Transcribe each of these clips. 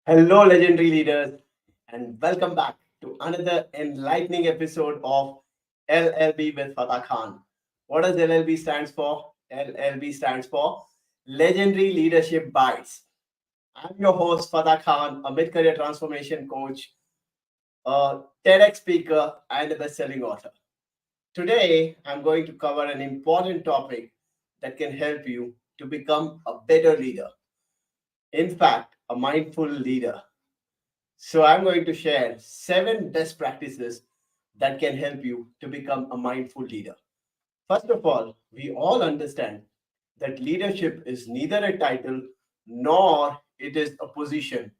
Hello, legendary leaders, and welcome back to another enlightening episode of LLB with Fatah Khan. What does LLB stands for? LLB stands for Legendary Leadership Bites. I'm your host, Fatah Khan, a mid-career transformation coach, a TEDx speaker, and a best-selling author. Today, I'm going to cover an important topic that can help you to become a better leader. In fact, a mindful leader. So, I'm going to share 7 best practices that can help you to become a mindful leader. First of all, we all understand that leadership is neither a title nor it is a position.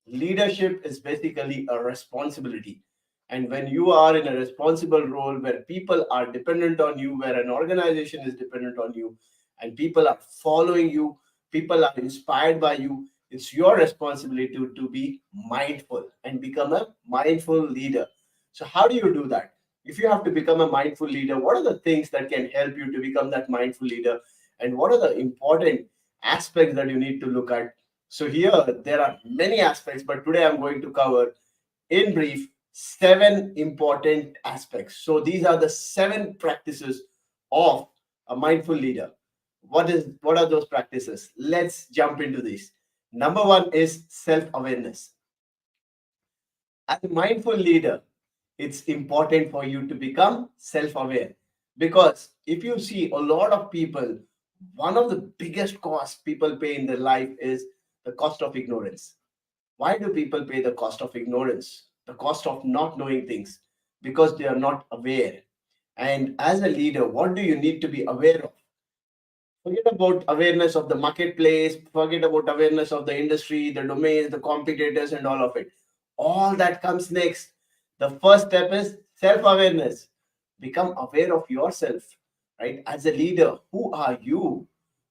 Leadership is basically a responsibility. And when you are in a responsible role where people are dependent on you, where an organization is dependent on you, and people are following you, people are inspired by you, it's your responsibility to be mindful and become a mindful leader. So, how do you do that? If you have to become a mindful leader, what are the things that can help you to become that mindful leader? And what are the important aspects that you need to look at? So, here there are many aspects, but today I'm going to cover in brief 7 important aspects. So, these are the 7 practices of a mindful leader. What are those practices? Let's jump into these. Number one is self-awareness. As a mindful leader, it's important for you to become self-aware, because if you see a lot of people, one of the biggest costs people pay in their life is the cost of ignorance. Why do people pay the cost of ignorance, the cost of not knowing things? Because they are not aware. And as a leader, what do you need to be aware of? Forget about awareness of the marketplace, forget about awareness of the industry, the domains, the competitors, and all of it. All that comes next. The first step is self awareness. Become aware of yourself, right? As a leader, who are you,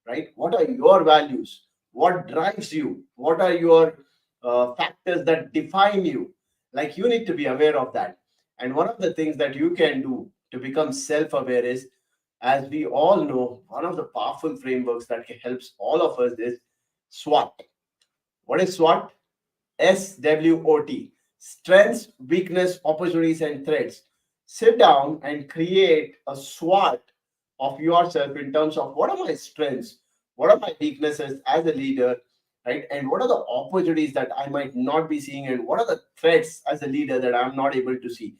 right? What are your values? What drives you? What are your factors that define you? Like, you need to be aware of that. And one of the things that you can do to become self aware is, as we all know, one of the powerful frameworks that helps all of us is SWOT. What is SWOT? SWOT. Strengths, weakness, opportunities, and threats. Sit down and create a SWOT of yourself in terms of what are my strengths, what are my weaknesses as a leader, right? And what are the opportunities that I might not be seeing, and what are the threats as a leader that I'm not able to see.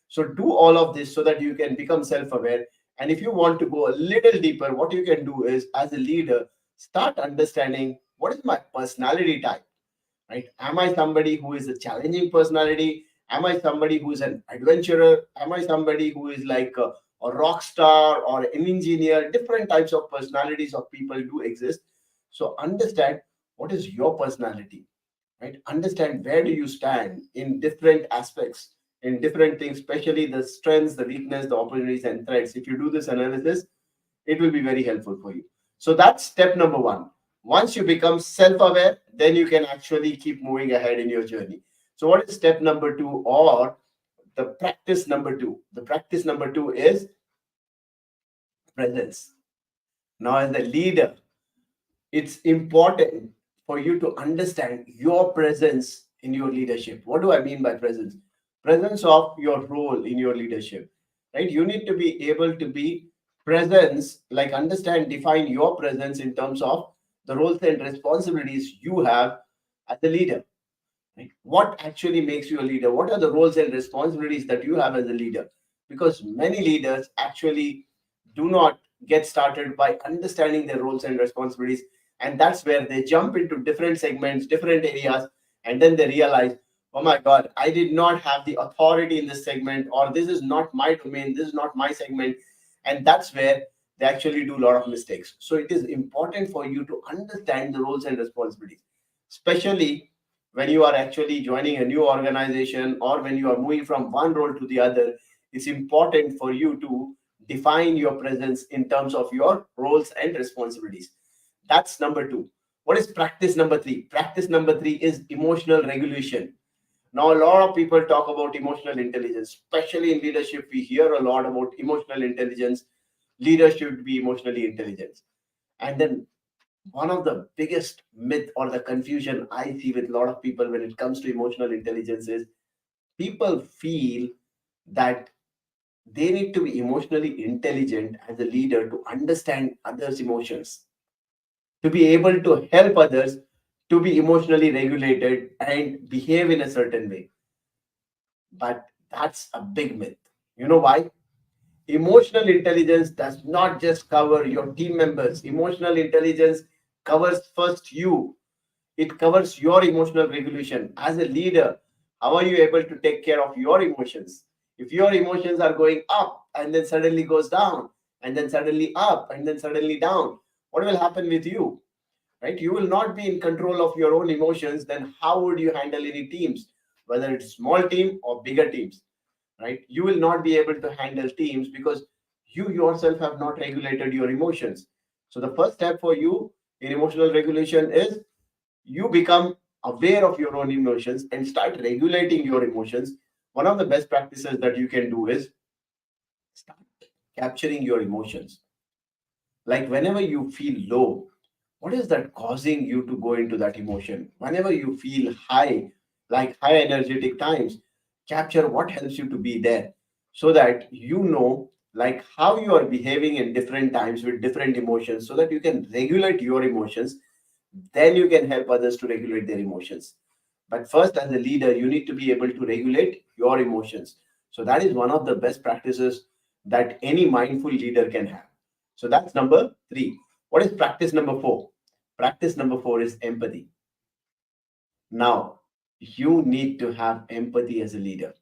So do all of this so that you can become self-aware. And if you want to go a little deeper, what you can do is, as a leader, start understanding what is my personality type, right? Am I somebody who is a challenging personality? Am I somebody who is an adventurer? Am I somebody who is like a rock star or an engineer? Different types of personalities of people do exist. So understand what is your personality, right? Understand where do you stand in different aspects, in different things, especially the strengths, the weakness, the opportunities, and threats. If you do this analysis, it will be very helpful for you. So that's step number one. Once you become self-aware, then you can actually keep moving ahead in your journey. So what is step number two, or the practice number two? The practice number two is presence. Now, as a leader, it's important for you to understand your presence in your leadership. What do I mean by presence? Presence of your role in your leadership, right? You need to be able to be presence, like understand, define your presence in terms of the roles and responsibilities you have as a leader, right? What actually makes you a leader? What are the roles and responsibilities that you have as a leader? Because many leaders actually do not get started by understanding their roles and responsibilities, and that's where they jump into different segments, different areas, and then they realize, oh my god, I did not have the authority in this segment, or this is not my domain, this is not my segment. And that's where they actually do a lot of mistakes. So it is important for you to understand the roles and responsibilities, especially when you are actually joining a new organization, or when you are moving from one role to the other. It's important for you to define your presence in terms of your roles and responsibilities. That's number two. What is practice number three? Practice number three is emotional regulation. Now, a lot of people talk about emotional intelligence, especially in leadership. We hear a lot about emotional intelligence. Leaders should be emotionally intelligent. And then One of the biggest myth or the confusion I see with a lot of people when it comes to emotional intelligence is people feel that they need to be emotionally intelligent as a leader to understand others' emotions, to be able to help others to be emotionally regulated and behave in a certain way. But that's a big myth. You know why? Emotional intelligence does not just cover your team members. Emotional intelligence covers first you. It covers your emotional regulation. As a leader, how are you able to take care of your emotions? If your emotions are going up and then suddenly goes down, and then suddenly up and then suddenly down, what will happen with you? Right? You will not be in control of your own emotions. Then how would you handle any teams, whether it's small team or bigger teams? Right? You will not be able to handle teams because you yourself have not regulated your emotions. So the first step for you in emotional regulation is you become aware of your own emotions and start regulating your emotions. One of the best practices that you can do is start capturing your emotions. Like whenever you feel low, what is that causing you to go into that emotion? Whenever you feel high, like high energetic times, capture what helps you to be there so that you know like how you are behaving in different times with different emotions so that you can regulate your emotions. Then you can help others to regulate their emotions. But first, as a leader, you need to be able to regulate your emotions. So that is one of the best practices that any mindful leader can have. So that's number three. What is practice number four? Practice number four is empathy. Now, you need to have empathy as a leader.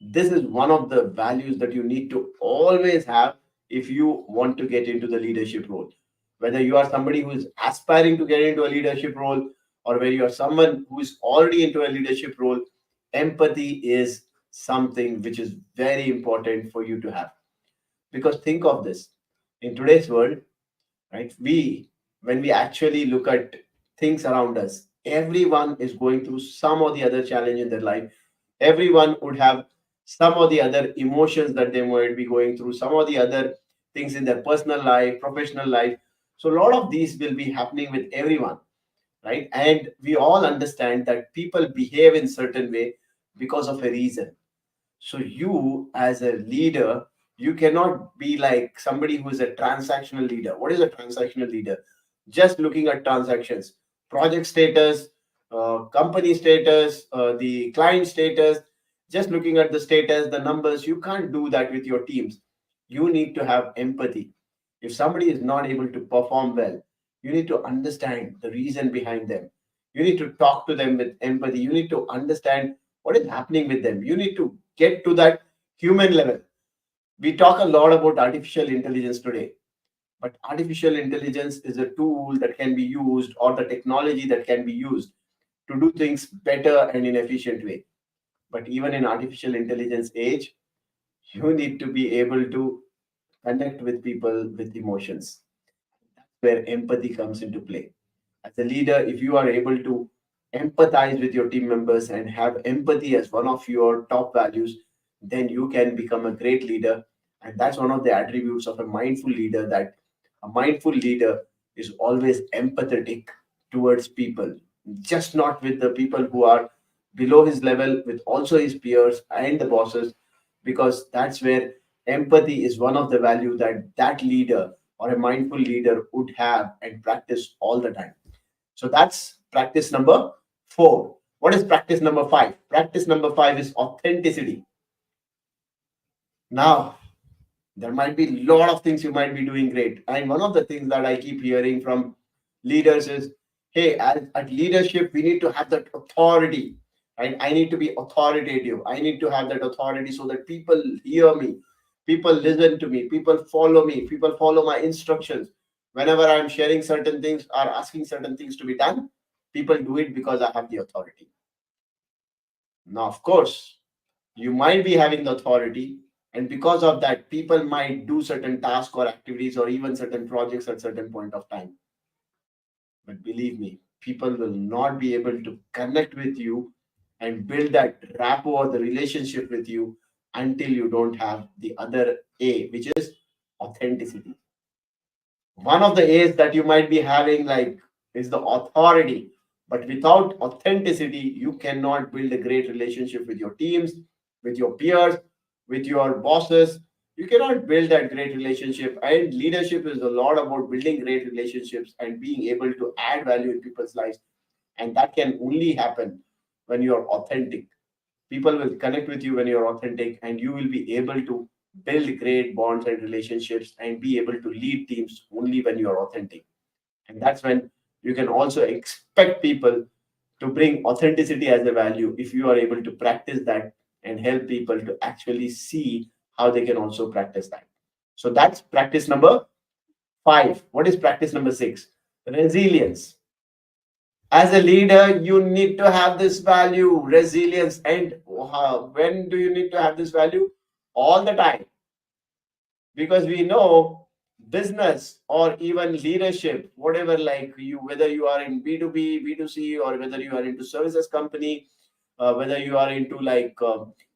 This is one of the values that you need to always have if you want to get into the leadership role. Whether you are somebody who is aspiring to get into a leadership role or whether you are someone who is already into a leadership role, empathy is something which is very important for you to have. Because think of this, in today's world, right? When we actually look at things around us, everyone is going through some or the other challenge in their life. Everyone would have some or the other emotions that they might be going through, some or the other things in their personal life, professional life. So a lot of these will be happening with everyone, right? And we all understand that people behave in certain way because of a reason. So you as a leader, you cannot be like somebody who is a transactional leader. What is a transactional leader? Just looking at transactions, project status, company status, the client status, just looking at the status, the numbers. You can't do that with your teams. You need to have empathy. If somebody is not able to perform well, you need to understand the reason behind them. You need to talk to them with empathy. You need to understand what is happening with them. You need to get to that human level. We talk a lot about artificial intelligence today, but artificial intelligence is a tool that can be used or the technology that can be used to do things better and in efficient way. But even in artificial intelligence age, you need to be able to connect with people with emotions. That's where empathy comes into play. As a leader, if you are able to empathize with your team members and have empathy as one of your top values, then you can become a great leader. And that's one of the attributes of a mindful leader, that a mindful leader is always empathetic towards people, just not with the people who are below his level, with also his peers and the bosses, because that's where empathy is one of the value that that leader or a mindful leader would have and practice all the time. So that's practice number four. What is practice number five? Practice number five is authenticity. Now, there might be a lot of things you might be doing great. And one of the things that I keep hearing from leaders is, hey, at leadership, we need to have that authority. Right? I need to be authoritative. I need to have that authority so that people hear me, people listen to me, people follow my instructions. Whenever I'm sharing certain things or asking certain things to be done, people do it because I have the authority. Now, of course, you might be having the authority, and because of that, people might do certain tasks or activities or even certain projects at certain point of time. But believe me, people will not be able to connect with you and build that rapport, the relationship with you, until you don't have the other A, which is authenticity. One of the A's that you might be having like is the authority. But without authenticity, you cannot build a great relationship with your teams, with your peers, with your bosses. You cannot build that great relationship. And leadership is a lot about building great relationships and being able to add value in people's lives. And that can only happen when you are authentic. People will connect with you when you're authentic, and you will be able to build great bonds and relationships and be able to lead teams only when you're authentic. And that's when you can also expect people to bring authenticity as a value if you are able to practice that and help people to actually see how they can also practice that. So that's practice number 5. What is practice number 6? Resilience. As a leader, you need to have this value, resilience. And when do you need to have this value? All the time. Because we know business or even leadership, whatever, like you, whether you are in B2B, B2C, or whether you are into services company, whether you are into like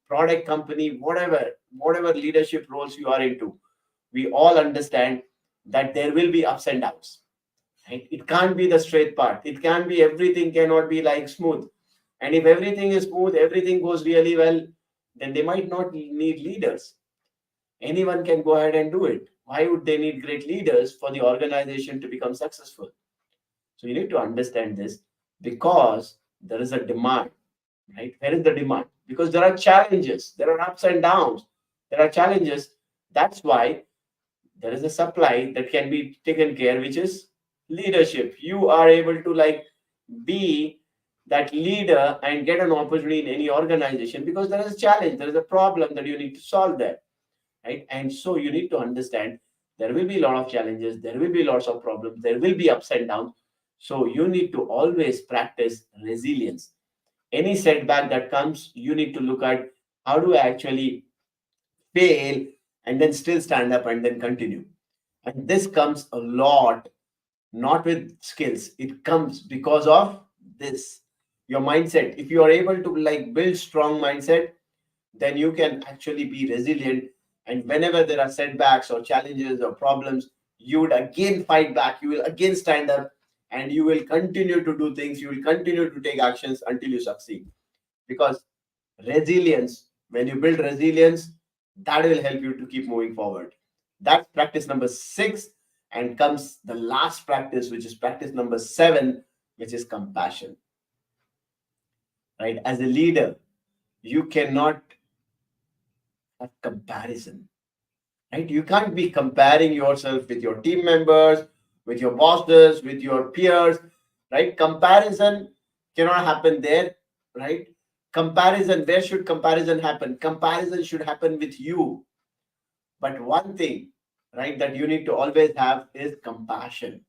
product company, whatever leadership roles you are into, we all understand that there will be ups and downs. Right? It can't be the straight part. It can be everything cannot be like smooth. And if everything is smooth, everything goes really well, then they might not need leaders. Anyone can go ahead and do it. Why would they need great leaders for the organization to become successful? So you need to understand this because there is a demand, right? Where is the demand? Because there are challenges, there are ups and downs, there are challenges. That's why there is a supply that can be taken care, which is leadership. You are able to like be that leader and get an opportunity in any organization because there is a challenge, there is a problem that you need to solve there, right? And so you need to understand there will be a lot of challenges, there will be lots of problems, there will be ups and downs. So you need to always practice resilience. Any setback that comes, you need to look at how do I actually fail and then still stand up and then continue. And this comes a lot, not with skills. It comes because of this, your mindset. If you are able to like build strong mindset, then you can actually be resilient. And whenever there are setbacks or challenges or problems, you would again fight back. You will again stand up and you will continue to do things. You will continue to take actions until you succeed. Because resilience, when you build resilience, that will help you to keep moving forward. That's practice number 6. And comes the last practice, which is practice number 7, which is compassion. Right? As a leader, you cannot have comparison. Right? You can't be comparing yourself with your team members, with your bosses, with your peers. Right? Comparison cannot happen there. Right? Comparison, where should comparison happen? Comparison should happen with you. But one thing, right, that you need to always have is compassion.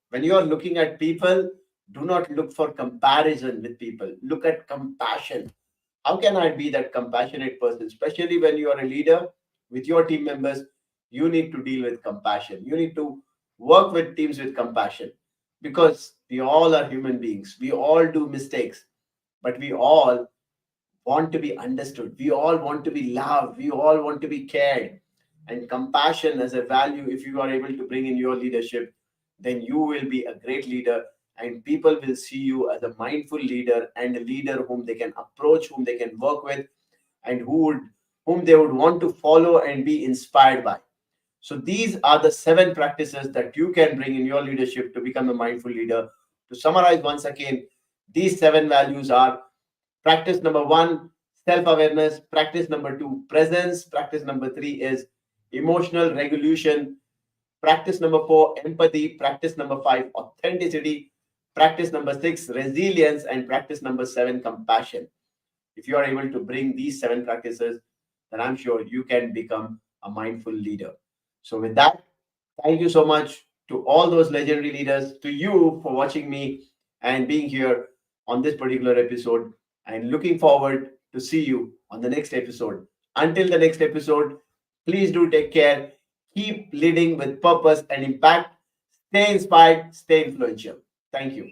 When you are looking at people, do not look for comparison with people. Look at compassion. How can I be that compassionate person? Especially when you are a leader with your team members, you need to deal with compassion. You need to work with teams with compassion because we all are human beings. We all do mistakes, but we all want to be understood. We all want to be loved. We all want to be cared. And compassion as a value, if you are able to bring in your leadership, then you will be a great leader and people will see you as a mindful leader and a leader whom they can approach, whom they can work with, and whom they would want to follow and be inspired by. So these are the 7 practices that you can bring in your leadership to become a mindful leader. To summarize once again, these 7 values are: practice number 1, self awareness. Practice number 2, presence. Practice number 3 is emotional regulation. Practice number 4, empathy. Practice number 5, authenticity. Practice number 6, resilience. And practice number 7, compassion. If you are able to bring these 7 practices, then I'm sure you can become a mindful leader. So, with that, thank you so much to all those legendary leaders, to you for watching me and being here on this particular episode. And looking forward to see you on the next episode. Until the next episode, please do take care. Keep leading with purpose and impact. Stay inspired, stay influential. Thank you.